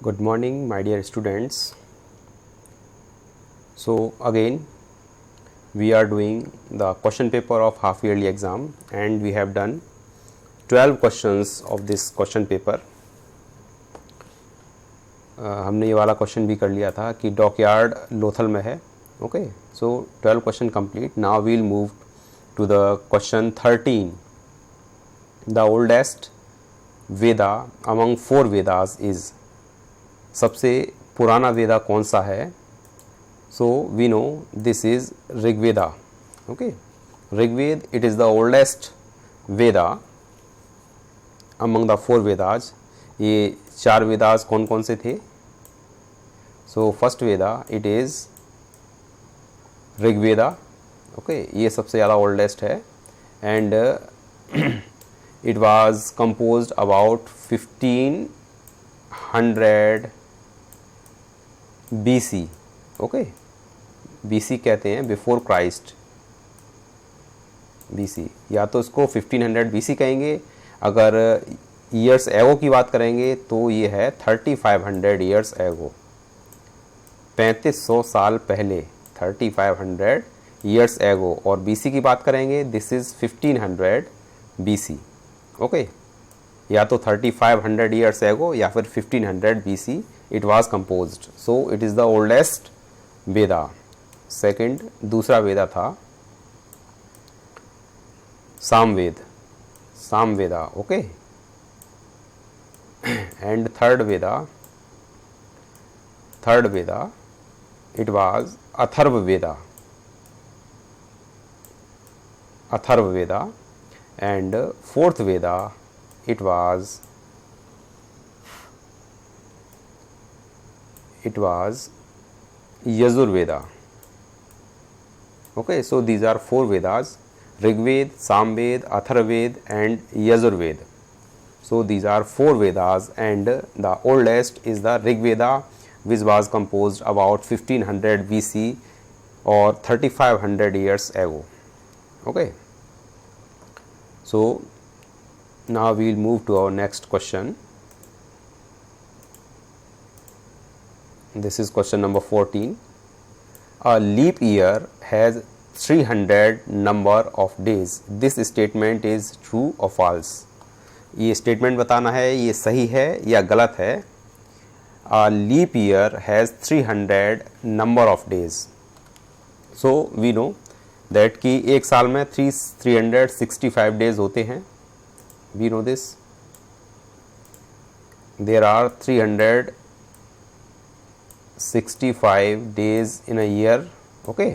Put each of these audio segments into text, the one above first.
Good morning, my dear students. So again we are doing the question paper of half yearly exam and we have done 12 questions of this question paper. हमने ये वाला question भी कर लिया था कि dockyard Lothal में है. Okay, so 12 question complete. Now we will move to the question 13. The oldest Veda among 4 Vedas is. सबसे पुराना वेदा कौन सा है? So we know this is Rigveda. Okay, Rigveda it is the oldest Veda among the 4 Vedas. ये 4 वेदास कौन कौन से थे? So first Veda it is Rigveda. Okay, ये सबसे ज़्यादा ओल्डेस्ट है and it was composed about 1500 BC. Okay, BC कहते हैं बिफोर क्राइस्ट. BC या तो इसको 1500 BC कहेंगे. अगर ईयर्स एगो की बात करेंगे तो ये है 3500 ईयर्स एगो. 3500 साल पहले, 3500 ईयर्स एगो. और BC की बात करेंगे दिस इज़ 1500 BC. ओके, या तो 3500 ईयर्स एगो या फिर 1500 BC it was composed. So it is the oldest Veda. Second, दूसरा वेदा था Samaveda, Samaveda. Okay, and third Veda it was Atharvaveda, Atharvaveda. And fourth Veda it was Yajurveda. Okay, so these are 4 Vedas: Rigved, Samved, Atharvaved and Yajurved. So these are 4 Vedas and the oldest is the Rigveda, which was composed about 1500 BC or 3500 years ago. Okay, so now we will move to our next question. This is question number 14. A leap year has 300 number of days. This statement is true or false? ये statement बताना है ये सही है या गलत है. A leap year has 300 number of days. So we know that कि एक साल में 365 days होते हैं. We know this. There are 365 days in a year. Okay,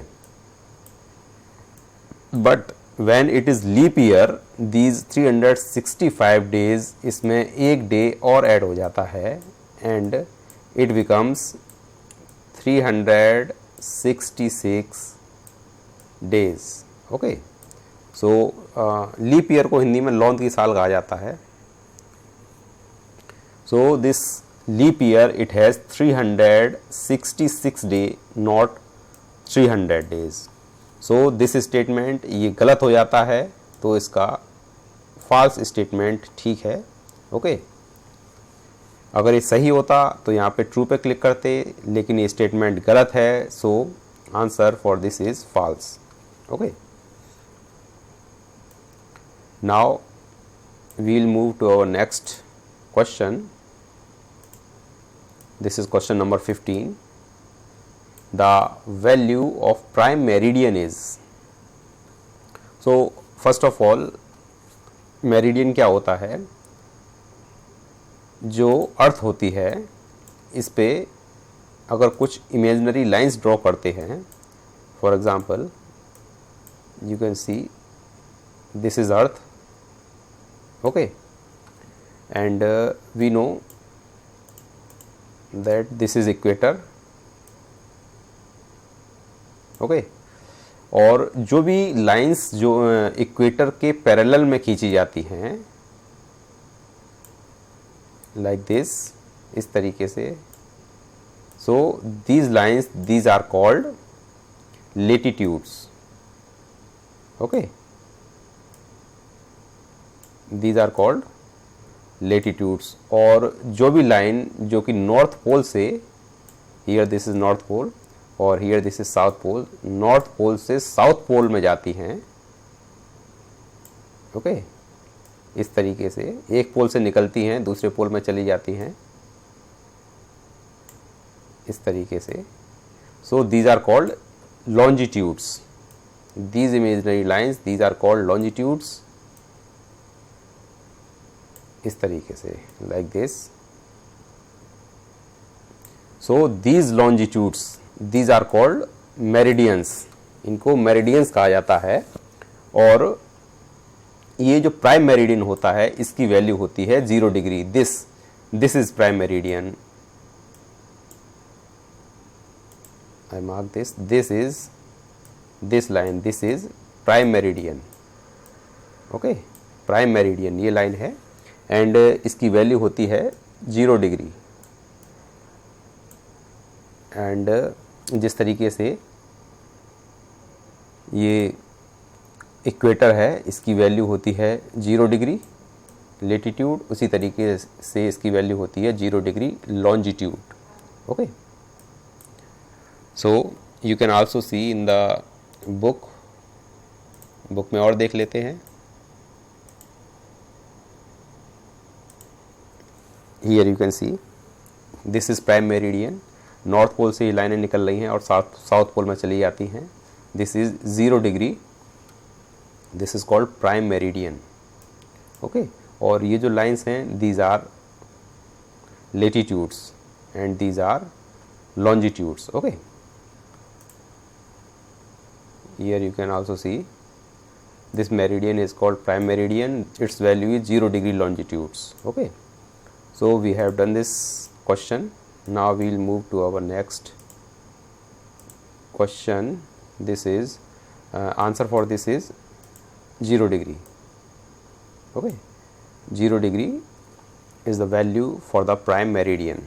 but when it is leap year, these 365 days इसमें एक day और add हो जाता है and it becomes 366 days. Okay, so leap year को हिंदी में लौंद की साल कहा जाता है. So this leap year it has 366 day, not 300 days. So this statement ये गलत हो जाता है तो इसका फॉल्स स्टेटमेंट ठीक है. ओके, अगर ये सही होता तो यहाँ पे ट्रू पे क्लिक करते, लेकिन ये स्टेटमेंट गलत है. So answer for this is false. Okay, now we will move to our next question. This is question number 15. The value of prime meridian is. So first of all, meridian क्या होता है? जो अर्थ होती है इस पे अगर कुछ इमेजिनरी लाइंस ड्रॉ करते हैं, for example you can see this is earth. Okay, and we know that this is equator. Okay, और जो भी लाइंस जो इक्वेटर के पैरेलल में खींची जाती हैं लाइक दिस, इस तरीके से. So these lines these are called latitudes. Okay, these are called latitudes, और जो भी लाइन जो कि नॉर्थ पोल से, here this is north pole और here this is south pole, north pole से साउथ पोल में जाती हैं, ओके इस तरीके से एक पोल से निकलती हैं दूसरे पोल में चली जाती हैं इस तरीके से। So these are called longitudes, these imaginary lines these are called longitudes, इस तरीके से like this. So these longitudes these are called meridians, इनको मेरिडियंस कहा जाता है। और ये जो प्राइम मेरिडियन होता है इसकी वैल्यू होती है 0 degree. This is prime meridian, I mark this is this line, this is prime meridian, okay prime meridian ये लाइन है एंड इसकी वैल्यू होती है 0 डिग्री। एंड जिस तरीके से ये इक्वेटर है इसकी वैल्यू होती है 0 डिग्री लेटीट्यूड, उसी तरीके से इसकी वैल्यू होती है 0 degree longitude, okay. So you can also see in the book में और देख लेते हैं। Here you can see this is prime meridian, north pole से ये लाइनें निकल रही हैं और साउथ पोल में चली जाती हैं। This is 0 degree, this is called prime meridian, okay. और ये जो लाइंस हैं these are latitudes and these are longitudes, okay. Here you can also see this meridian is called prime meridian, its value is 0 degree longitudes, okay. So we have done this question. Now we will move to our next question. This is answer for this is 0 degree, okay. 0 degree is the value for the prime meridian.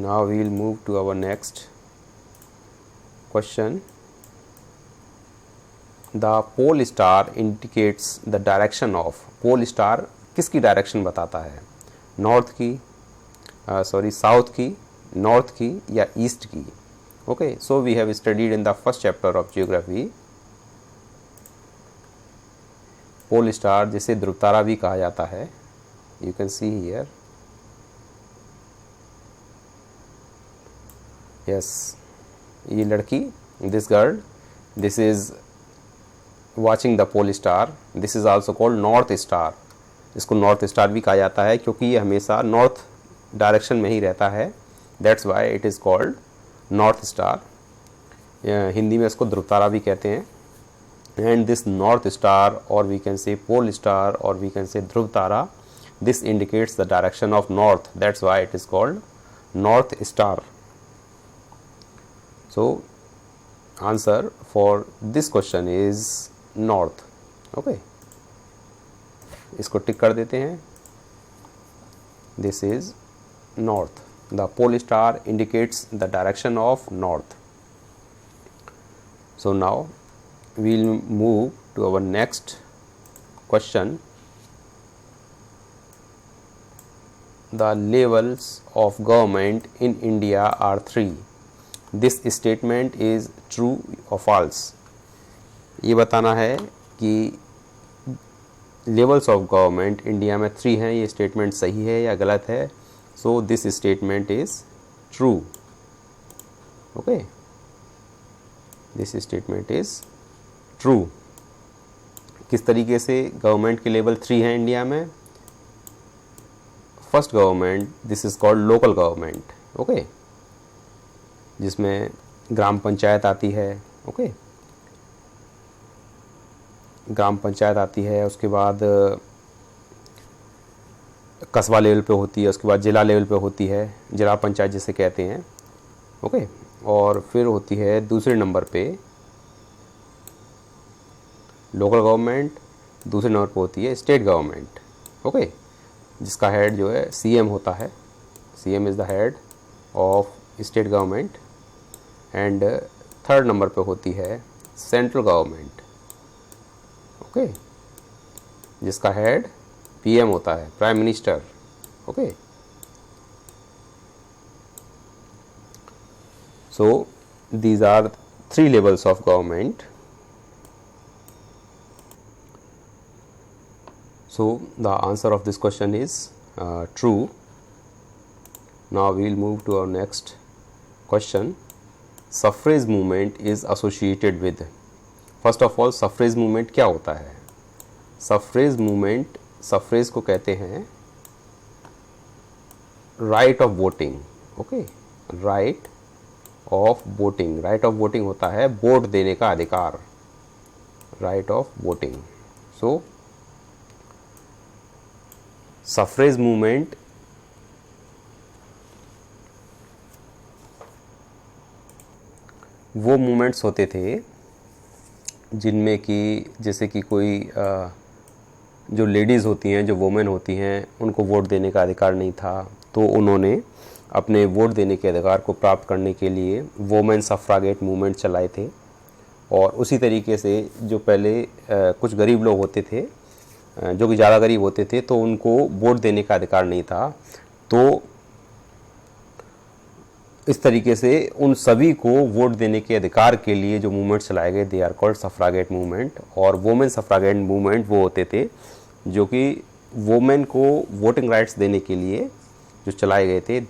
Now we will move to our next question. The pole star indicates the direction of, pole star किसकी direction बताता है, north की south की, north की या east की, okay. So we have studied in the first chapter of geography pole star, जिसे ध्रुव तारा भी कहा जाता है। You can see here, yes ये लड़की, this girl, this is watching the pole star, this is also called north star. इसको नॉर्थ स्टार भी कहा जाता है क्योंकि ये हमेशा नॉर्थ डायरेक्शन में ही रहता है, that's why it is called north star. Hindi में इसको ध्रुव तारा भी कहते हैं। एंड दिस नॉर्थ स्टार और we can say pole star और वी कैन से ध्रुव तारा, this indicates the direction of north, that's why it is called north star. So answer for this question is north, okay. इसको टिक कर देते हैं, this is north, the pole star indicates the direction of north. So now we will move to our next question. The levels of government in India are 3. This statement is true और false. ये बताना है कि levels of government India में 3 हैं, ये statement सही है या गलत है। So this statement is true, okay, this statement is true. किस तरीके से गवर्नमेंट के लेवल 3 हैं इंडिया में? First government, this is called local government, okay, जिसमें ग्राम पंचायत आती है, ओके, ग्राम पंचायत आती है, उसके बाद कस्बा लेवल पे होती है, उसके बाद ज़िला लेवल पे होती है, जिला पंचायत जिसे कहते हैं, ओके, और फिर होती है दूसरे नंबर पे लोकल गवर्नमेंट, दूसरे नंबर पे होती है स्टेट गवर्नमेंट, ओके, जिसका हेड जो है सीएम होता है, CM is the head of state government. And third number पे होती है सेंट्रल गवर्नमेंट, ओके। जिसका हेड पीएम होता है, prime minister. Okay, so these are three levels of government. So the answer of this question is true. Now we will move to our next question. Suffrage movement is associated with. First of all, suffrage movement क्या होता है? Suffrage movement, suffrage को कहते हैं right of voting. Okay, right of voting. Right of voting होता है vote देने का अधिकार, right of voting. So suffrage movement वो मूवमेंट्स होते थे जिनमें कि जैसे कि कोई जो लेडीज़ होती हैं, जो वुमेन होती हैं, उनको वोट देने का अधिकार नहीं था, तो उन्होंने अपने वोट देने के अधिकार को प्राप्त करने के लिए वुमेन सफ्रागेट मूवमेंट चलाए थे। और उसी तरीके से जो पहले कुछ गरीब लोग होते थे, जो कि ज़्यादा गरीब होते थे, तो उनको वोट देने का अधिकार नहीं था, तो इस तरीके से उन सभी को वोट देने के अधिकार के लिए जो मूवमेंट चलाए गए, दे आर कॉल्ड सफ्रागेट मूवमेंट। और वुमेन सफ्रागेट मूवमेंट वो होते थे जो कि वुमेन को वोटिंग राइट्स देने के लिए जो चलाए गए थे,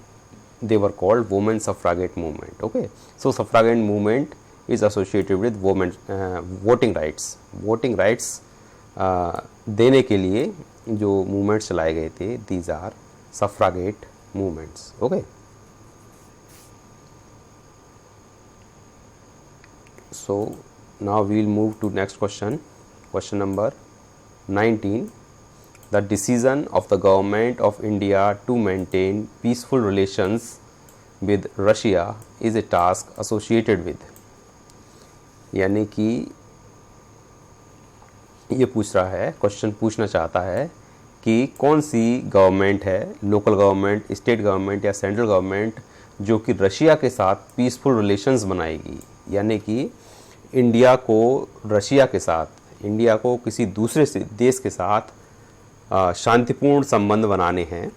they were called women suffragette movement. Okay, so suffragette movement is associated with women voting rights. voting rights देने के लिए जो movements चलाए गए थे, these are suffragette movements. Okay, so now we will move to next question. Question number 19. The decision of the government of India to maintain peaceful relations with Russia is a task associated with. यानी कि ये पूछ रहा है, question पूछना चाहता है कि कौन सी गवर्नमेंट है, लोकल गवर्नमेंट, स्टेट गवर्नमेंट या सेंट्रल गवर्नमेंट, जो कि रशिया के साथ पीसफुल रिलेशंस बनाएगी। यानी कि इंडिया को रशिया के साथ, इंडिया को किसी दूसरे देश के साथ शांतिपूर्ण संबंध बनाने हैं,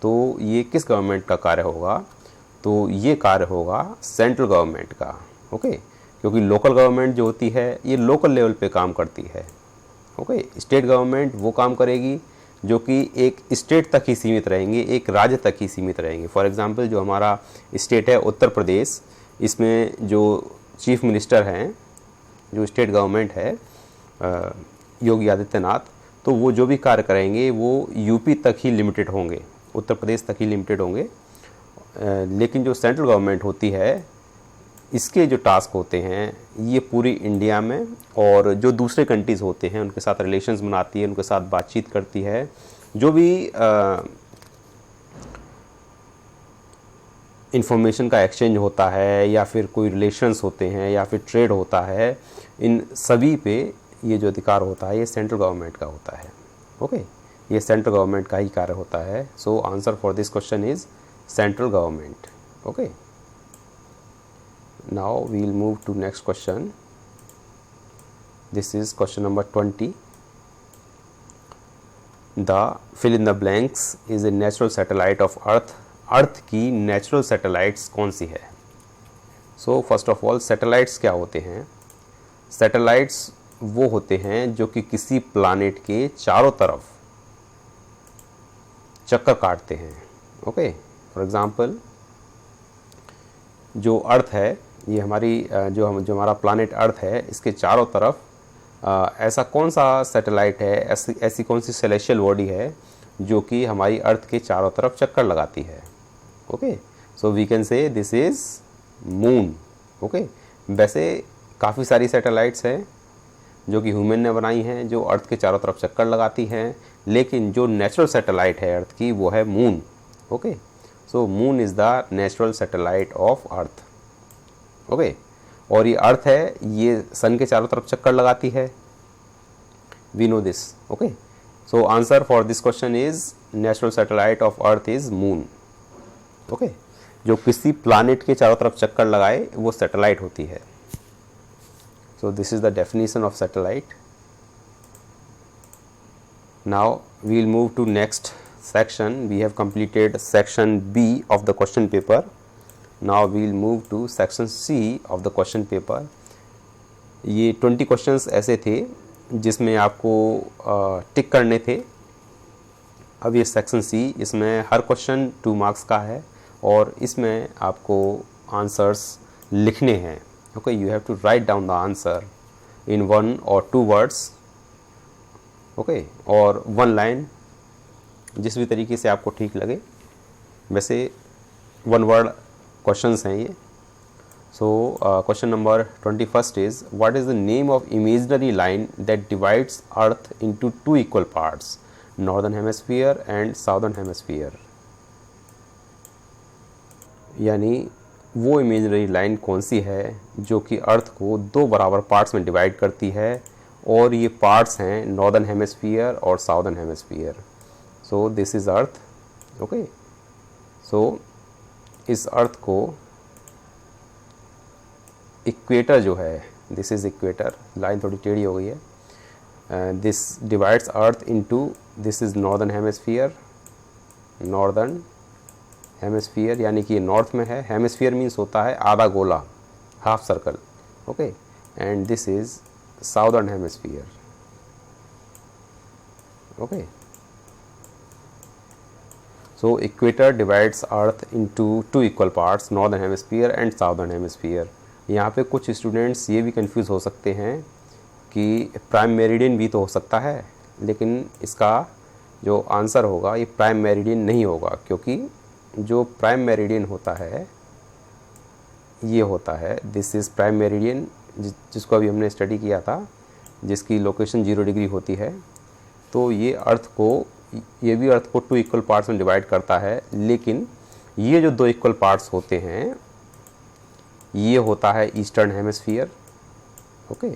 तो ये किस गवर्नमेंट का कार्य होगा? तो ये कार्य होगा सेंट्रल गवर्नमेंट का। ओके, क्योंकि लोकल गवर्नमेंट जो होती है ये लोकल लेवल पे काम करती है। ओके, स्टेट गवर्नमेंट वो काम करेगी जो कि एक स्टेट तक ही सीमित रहेंगे, एक राज्य तक ही सीमित रहेंगे। फॉर एग्जांपल जो हमारा स्टेट है उत्तर प्रदेश, इसमें जो चीफ मिनिस्टर हैं, जो स्टेट गवर्नमेंट है योगी आदित्यनाथ, तो वो जो भी कार्य करेंगे वो यूपी तक ही लिमिटेड होंगे, उत्तर प्रदेश तक ही लिमिटेड होंगे। लेकिन जो सेंट्रल गवर्नमेंट होती है, इसके जो टास्क होते हैं ये पूरी इंडिया में, और जो दूसरे कंट्रीज़ होते हैं उनके साथ रिलेशंस बनाती है, उनके साथ बातचीत करती है, जो भी इंफॉर्मेशन का एक्सचेंज होता है या फिर कोई रिलेशंस होते हैं या फिर ट्रेड होता है, इन सभी पे ये जो अधिकार होता है ये सेंट्रल गवर्नमेंट का होता है। ओके, ये सेंट्रल गवर्नमेंट का ही कार्य होता है। So answer for this question is central government. Okay, now we will move to next question. This is question number 20। The fill in the blanks is a natural satellite of earth. Earth की natural satellites कौन सी है? So first of all, satellites क्या होते हैं? Satellites वो होते हैं जो कि किसी प्लानेट के चारों तरफ चक्कर काटते हैं। ओके, फॉर एग्जांपल जो अर्थ है, ये हमारी जो हमारा प्लानेट अर्थ है, इसके चारों तरफ ऐसा कौन सा सैटेलाइट है, ऐसी कौन सी सेलेशियल बॉडी है जो कि हमारी अर्थ के चारों तरफ चक्कर लगाती है? Okay, so we can say this is moon. Okay, वैसे काफ़ी सारी सैटेलाइट्स हैं जो कि ह्यूमन ने बनाई हैं, जो अर्थ के चारों तरफ चक्कर लगाती हैं, लेकिन जो नेचुरल सैटेलाइट है अर्थ की वो है moon. Okay, so moon is the natural satellite of earth. Okay, और ये अर्थ है, ये सन के चारों तरफ चक्कर लगाती है, we know this. Okay, so answer for this question is natural satellite of earth is moon. Okay, जो किसी प्लानेट के चारों तरफ चक्कर लगाए वो सैटेलाइट होती है। So this is the definition of satellite. Now we will move to next section. We have completed section B of the question paper. Now we will move to section C of the question paper. ये 20 questions ऐसे थे जिसमें आपको टिक करने थे. अब ये section C, इसमें हर क्वेश्चन 2 मार्क्स का है और इसमें आपको आंसर्स लिखने हैं. Okay, you have to write down the answer in 1 or 2 words. Okay, और 1 लाइन, जिस भी तरीके से आपको ठीक लगे. वैसे 1 वर्ड क्वेश्चंस हैं ये. So question number 21 is what is the name of imaginary line that divides earth into 2 equal parts, northern hemisphere and southern hemisphere. यानी वो इमेजिनरी लाइन कौन सी है जो कि अर्थ को 2 बराबर पार्ट्स में डिवाइड करती है, और ये पार्ट्स हैं नॉर्दर्न हेमिस्फीयर और southern hemisphere. So this is earth. Okay, so इस अर्थ को इक्वेटर जो है, दिस इज़ इक्वेटर. लाइन थोड़ी टेढ़ी हो गई है. This divides earth into, this is northern hemisphere. Northern hemisphere यानी कि नॉर्थ में है. हेमिस्फीयर मीन्स होता है आधा गोला, half circle. Okay, and this is southern hemisphere. Okay, so equator divides earth into 2 equal parts, northern hemisphere and southern hemisphere. यहाँ पे कुछ स्टूडेंट्स ये भी कंफ्यूज हो सकते हैं कि प्राइम मेरिडियन भी तो हो सकता है, लेकिन इसका जो आंसर होगा ये प्राइम मेरिडियन नहीं होगा, क्योंकि जो प्राइम मेरिडियन होता है ये होता है, दिस इज़ प्राइम मेरिडियन, जिसको अभी हमने स्टडी किया था, जिसकी लोकेशन 0 डिग्री होती है. तो ये ये भी अर्थ को 2 इक्वल पार्ट्स में डिवाइड करता है, लेकिन ये जो 2 इक्वल पार्ट्स होते हैं ये होता है eastern hemisphere. Okay,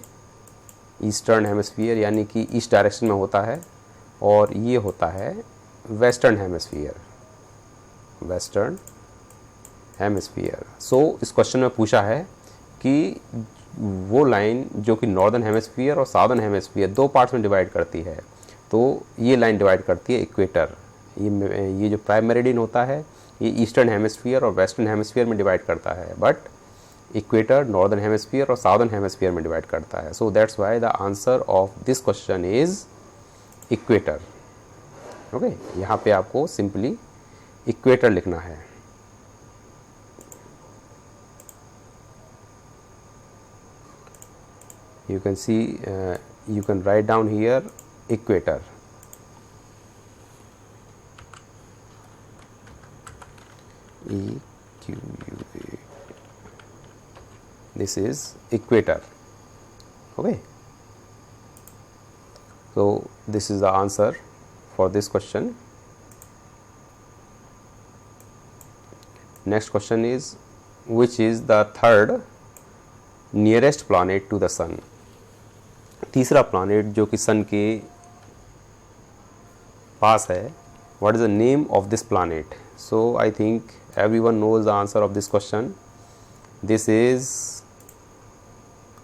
eastern hemisphere यानी कि ईस्ट डायरेक्शन में होता है, और ये होता है western hemisphere. Western hemisphere. So इस क्वेश्चन में पूछा है कि वो लाइन जो कि नॉर्दर्न हेमिस्फीयर और साउदर्न हेमिस्फीयर 2 पार्ट्स में डिवाइड करती है, तो ये लाइन डिवाइड करती है इक्वेटर. ये जो प्राइम मेरिडियन होता है ये ईस्टर्न हेमिस्फीयर और वेस्टर्न हेमिस्फीयर में डिवाइड करता है, बट इक्वेटर नॉर्दर्न हेमिस्फीयर और साउदर्न हेमिस्फीयर में डिवाइड करता है. So that's why the answer of this question is equator. Okay, यहाँ पे आपको सिंपली इक्वेटर लिखना है. You can see, you can write down here equator. EQUA. This is equator. Okay. So this is the answer for this question. Next question is, which is the third nearest planet to the sun? तीसरा planet जो कि sun के पास है, what is the name of this planet? So I think everyone knows the answer of this question. This is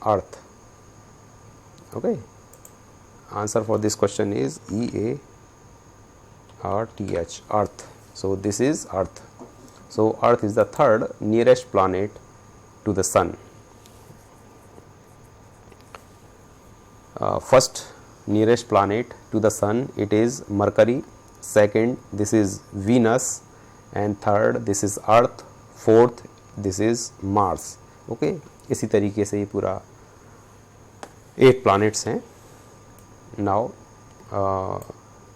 earth. Okay, answer for this question is EARTH, earth. So this is earth. So earth is the third nearest planet to the sun. First nearest planet to the sun, it is Mercury. Second, this is Venus, and third, this is Earth. Fourth, this is Mars. Okay, इसी तरीके से ये पूरा 8 planets हैं. Now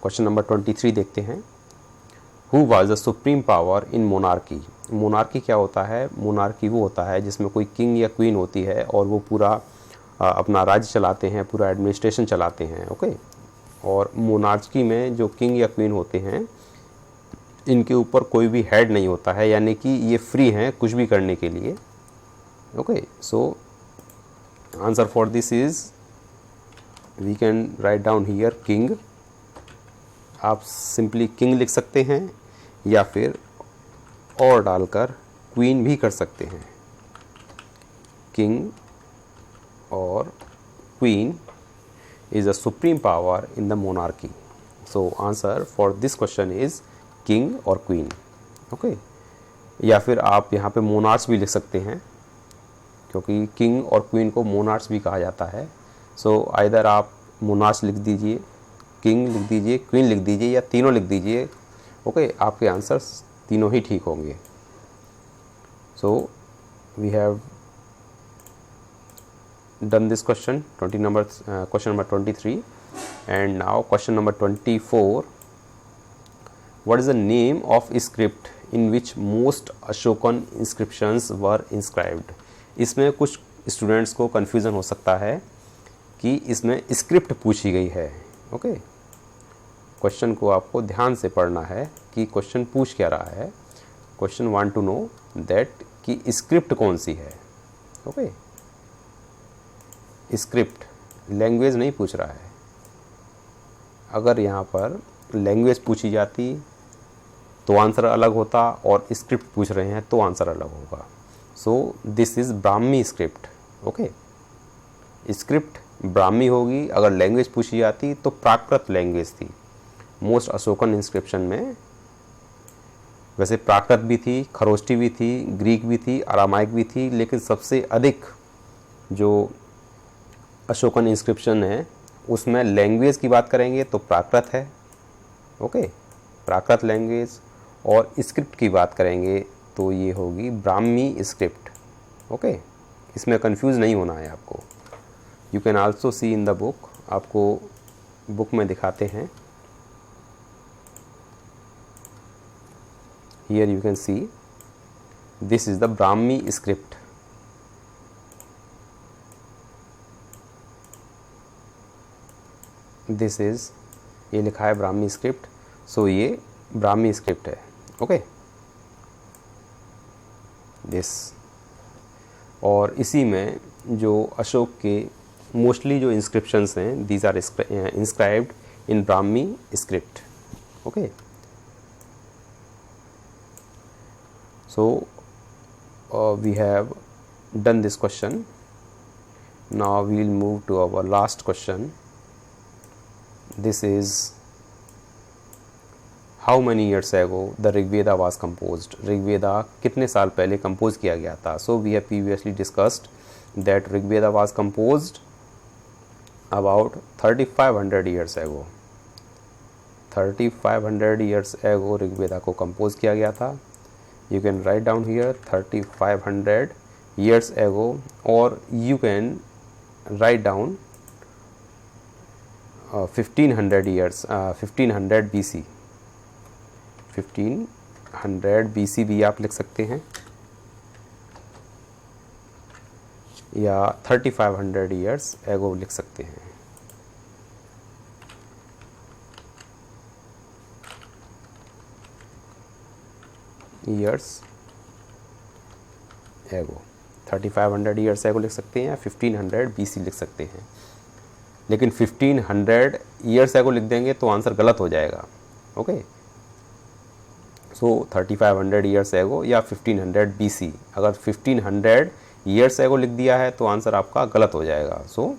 question number 23 देखते हैं. Who was the supreme power in monarchy? Monarchy क्या होता है? मोनार्की वो होता है जिसमें कोई किंग या क्वीन होती है और वो पूरा अपना राज्य चलाते हैं, पूरा एडमिनिस्ट्रेशन चलाते हैं. ओके, और मोनार्की में जो किंग या क्वीन होते हैं इनके ऊपर कोई भी हेड नहीं होता है, यानी कि ये फ्री हैं कुछ भी करने के लिए. Okay, so answer for this is, we can write down here king. आप सिंपली किंग लिख सकते हैं या फिर और डालकर क्वीन भी कर सकते हैं. किंग और queen is a supreme power in the monarchy. So answer for this question is king और क्वीन। ओके, या फिर आप यहाँ पे मोनार्च भी लिख सकते हैं, क्योंकि किंग और क्वीन को मोनार्च भी कहा जाता है। सो आइदर आप मोनार्च लिख दीजिए, किंग लिख दीजिए, क्वीन लिख दीजिए, या तीनों लिख दीजिए। ओके, आपके आंसर्स तीनों ही ठीक होंगे। So we have done this question, question number 23, and now question number 24. What is the name of script in which most Ashokan inscriptions were inscribed? इसमें कुछ स्टूडेंट्स को कन्फ्यूज़न हो सकता है कि इसमें स्क्रिप्ट पूछी गई है। ओके, क्वेश्चन को आपको ध्यान से पढ़ना है कि क्वेश्चन पूछ क्या रहा है। Question want to know that कि स्क्रिप्ट कौन सी है। ओके, स्क्रिप्ट, लैंग्वेज नहीं पूछ रहा है। अगर यहाँ पर लैंग्वेज पूछी जाती तो आंसर अलग होता, और स्क्रिप्ट पूछ रहे हैं तो आंसर अलग होगा। सो this is Brahmi script. Okay, script Brahmi होगी। अगर लैंग्वेज पूछी जाती तो प्राकृत लैंग्वेज थी। मोस्ट अशोकन इंस्क्रिप्शन में वैसे प्राकृत भी थी, खरोष्टी भी थी, ग्रीक भी थी, अरामाइक भी थी, लेकिन सबसे अधिक जो अशोकन इंस्क्रिप्शन है उसमें लैंग्वेज की बात करेंगे तो प्राकृत है। ओके, प्राकृत लैंग्वेज। और स्क्रिप्ट की बात करेंगे तो ये होगी ब्राह्मी स्क्रिप्ट। ओके, इसमें कंफ्यूज नहीं होना है आपको। You can also see in the book, आपको बुक में दिखाते हैं। Here you can see this is the Brahmi script. This is, ये लिखा है ब्राह्मी स्क्रिप्ट। सो ये ब्राह्मी स्क्रिप्ट है। ओके, दिस, और इसी में जो अशोक के मोस्टली जो इंस्क्रिप्शंस हैं these are inscribed in Brahmi script. Okay, so we have done this question. Now we will move to our last question. This is how many years ago the Rigveda was composed? Rigveda कितने साल पहले compose किया गया था? So we have previously discussed that Rigveda was composed about 3500 years ago. 3500 years ago Rigveda को compose किया गया था। You can write down here 3500 years ago, or you can write down 1500 years, 1500 BC, 1500 BC भी आप लिख सकते हैं, या 3500 years ago लिख सकते हैं। years ago, 3500 years ago लिख सकते हैं, या 1500 BC लिख सकते हैं। लेकिन 1500 ईयर्स एगो लिख देंगे तो आंसर गलत हो जाएगा। ओके, सो 3500 ईयर्स एगो या 1500 BC। अगर 1500 ईयर्स एगो लिख दिया है तो आंसर आपका गलत हो जाएगा। So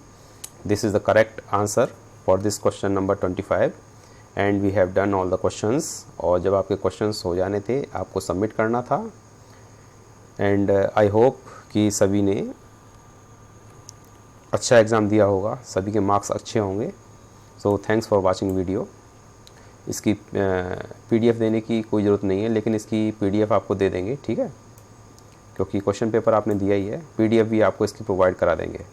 this is the correct answer for this question number 25, and we have done all the questions. और जब आपके क्वेश्चंस हो जाने थे आपको सबमिट करना था, एंड आई होप कि सभी ने अच्छा एग्ज़ाम दिया होगा, सभी के मार्क्स अच्छे होंगे। So thanks for watching video. इसकी PDF देने की कोई ज़रूरत नहीं है, लेकिन इसकी PDF आपको दे देंगे, ठीक है, क्योंकि क्वेश्चन पेपर आपने दिया ही है। PDF भी आपको इसकी प्रोवाइड करा देंगे।